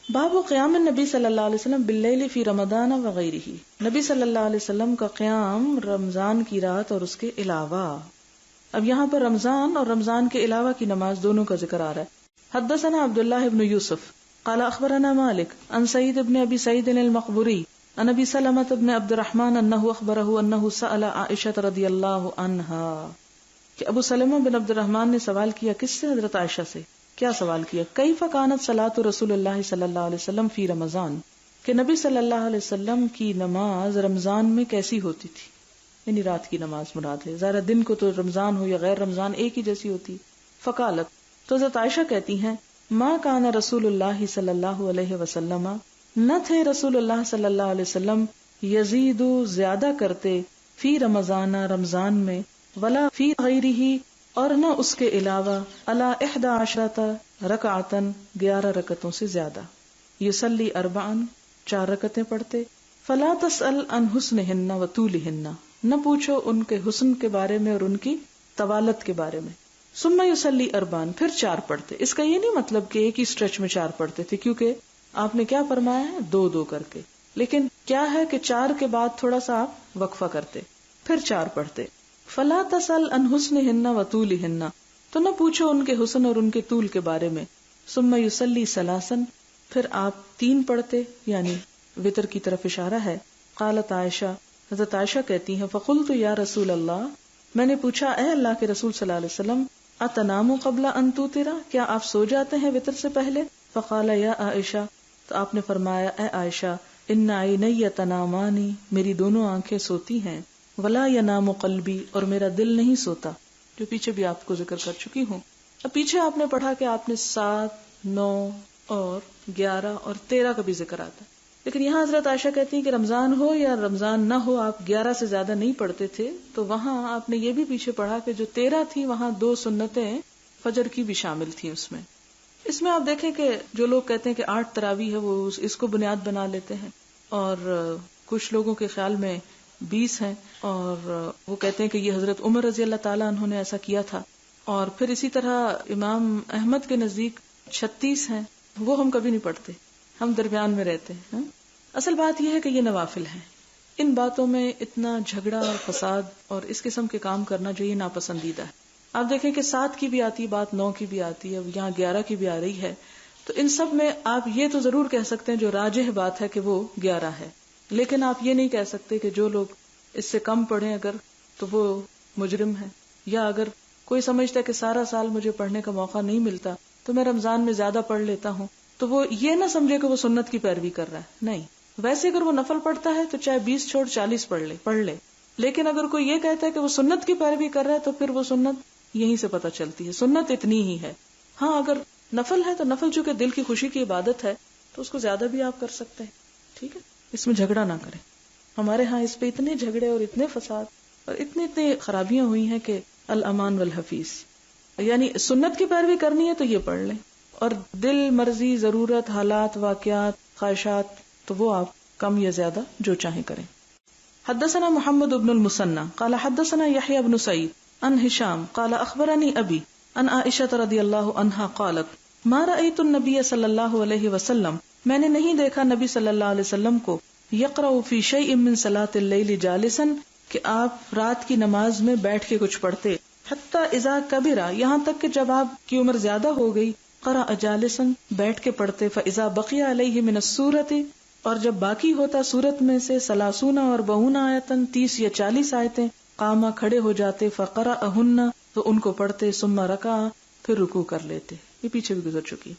باب قیام النبی صلی اللہ علیہ وسلم باللیل فی رمضان وغیرہ، نبی صلی اللہ علیہ وسلم کا قیام رمضان کی رات اور اس کے علاوہ. اب یہاں پر رمضان اور رمضان کے علاوہ کی نماز دونوں کا ذکر آ رہا ہے. حدثنا عبداللہ ابن یوسف قال اخبرنا مالک عن سعید ابن ابی سعید المقبوری عن ابی سلمۃ ابن عبد الرحمن انہ اخبرہ انہ سأل عائشہ رضی اللہ عنہا، کہ ابو سلمہ بن عبد الرحمن نے سوال کیا کس سے؟ حضرت عائشہ سے. کیا سوال کیا؟ کیف کانت صلاۃ رسول اللہ صلی اللہ علیہ وسلم فی رمضان، کہ نبی صلی اللہ علیہ وسلم کی نماز رمضان میں کیسی ہوتی تھی، یعنی رات کی نماز مراد ہے، ظاہر دن کو تو رمضان ہو یا غیر رمضان ایک ہی جیسی ہوتی. فقالت، تو حضرت عائشہ کہتی ہیں، ما کان رسول اللہ صلی اللہ علیہ وسلم، نہ تھے رسول اللہ صلی اللہ علیہ وسلم، یزید زیادہ کرتے، فی رمضان رمضان میں، ولا فی غیرہ اور نہ اس کے علاوہ، علی 11 رکعتن 11 رکعتوں سے زیادہ، یصلی 4 4 رکعتیں پڑھتے. فلا تسأل عن حسنہن و طولہن، نہ پوچھو ان کے حسن کے بارے میں اور ان کی طوالت کے بارے میں. ثم یصلی 4 پھر 4 پڑھتے. اس کا یہ نہیں مطلب کہ ایک ہی اسٹریچ میں 4 پڑھتے تھے، کیونکہ آپ نے کیا فرمایا ہے 2 کر کے، لیکن کیا ہے کہ 4 کے بعد تھوڑا سا آپ وقفہ کرتے پھر 4 پڑھتے. فلا تسأل عن حسنہن و طولہن، تو نہ پوچھو ان کے حسن اور ان کے طول کے بارے میں. ثم یصلی 3 پھر آپ 3 پڑھتے، یعنی وتر کی طرف اشارہ ہے. قالت عائشہ، حضرت عائشہ کہتی ہیں، فقلت یا رسول اللہ، میں نے پوچھا اے اللہ کے رسول صلی اللہ علیہ وسلم، اتنام قبل ان توتر، کیا آپ سو جاتے ہیں وتر سے پہلے؟ فقال یا عائشہ، تو آپ نے فرمایا اے عائشہ، ان عینی تنامانی، میری دونوں آنکھیں سوتی ہیں، ولا ینام قلبی، اور میرا دل نہیں سوتا، جو پیچھے بھی آپ کو ذکر کر چکی ہوں. اب پیچھے آپ نے پڑھا کہ آپ نے 7، 9 اور 11 اور 13 کا بھی ذکر آتا ہے، لیکن یہاں حضرت عائشہ کہتی ہیں کہ رمضان ہو یا رمضان نہ ہو، آپ 11 سے زیادہ نہیں پڑھتے تھے. تو وہاں آپ نے یہ بھی پیچھے پڑھا کہ جو 13 تھی وہاں 2 سنتیں فجر کی بھی شامل تھیں. اس میں آپ دیکھیں کہ جو لوگ کہتے ہیں کہ 8 تراویح ہے وہ اس کو بنیاد بنا لیتے ہیں، اور کچھ لوگوں کے خیال میں 20 ہیں، اور وہ کہتے ہیں کہ یہ حضرت عمر رضی اللہ تعالیٰ عنہ نے ایسا کیا تھا. اور پھر اسی طرح امام احمد کے نزدیک 36 ہیں، وہ ہم کبھی نہیں پڑھتے، ہم درمیان میں رہتے ہیں. اصل بات یہ ہے کہ یہ نوافل ہیں، ان باتوں میں اتنا جھگڑا اور فساد اور اس قسم کے کام کرنا جو یہ ناپسندیدہ ہے. آپ دیکھیں کہ 7 کی بھی آتی بات، 9 کی بھی آتی ہے، یہاں 11 کی بھی آ رہی ہے. تو ان سب میں آپ یہ تو ضرور کہہ سکتے ہیں جو راجح بات ہے کہ وہ 11 ہے، لیکن آپ یہ نہیں کہہ سکتے کہ جو لوگ اس سے کم پڑھیں اگر تو وہ مجرم ہے، یا اگر کوئی سمجھتا ہے کہ سارا سال مجھے پڑھنے کا موقع نہیں ملتا تو میں رمضان میں زیادہ پڑھ لیتا ہوں، تو وہ یہ نہ سمجھے کہ وہ سنت کی پیروی کر رہا ہے. نہیں، ویسے اگر وہ نفل پڑھتا ہے تو چاہے 20 چھوڑ 40 پڑھ لے. لیکن اگر کوئی یہ کہتا ہے کہ وہ سنت کی پیروی کر رہا ہے تو پھر وہ سنت یہیں سے پتہ چلتی ہے، سنت اتنی ہی ہے. ہاں اگر نفل ہے تو نفل چونکہ دل کی خوشی کی عبادت ہے تو اس کو زیادہ بھی آپ کر سکتے ہیں. ٹھیک ہے، اس میں جھگڑا نہ کریں. ہمارے ہاں اس پہ اتنے جھگڑے اور اتنے فساد اور اتنی خرابیاں ہوئی ہیں کہ الامان والحفیظ، یعنی سنت کی پیروی کرنی ہے تو یہ پڑھ لیں، اور دل مرضی ضرورت حالات واقعات خواہشات تو وہ آپ کم یا زیادہ جو چاہیں کریں. حدثنا محمد بن المثنى قال حدثنا يحيى بن سعيد عن هشام قال اخبرني ابي عن عائشة رضی اللہ عنہا قالت ما رأيت النبي صلی اللہ علیہ وسلم، میں نے نہیں دیکھا نبی صلی اللہ علیہ وسلم کو، یقرأ فی شیء من صلاة اللیل جالسا، کہ آپ رات کی نماز میں بیٹھ کے کچھ پڑھتے، حتی اذا کبرا، یہاں تک کہ جب آپ کی عمر زیادہ ہو گئی، قرأ جالسا، بیٹھ کے پڑھتے، فاذا بقی علیہ من السورۃ، اور جب باقی ہوتا سورت میں سے 30 اور 42 آیتن 30 یا 40 آیتیں، قاما کھڑے ہو جاتے، فقرأہن، تو ان کو پڑھتے، ثم رکع، پھر رکوع کر لیتے. یہ پیچھے بھی گزر چکی.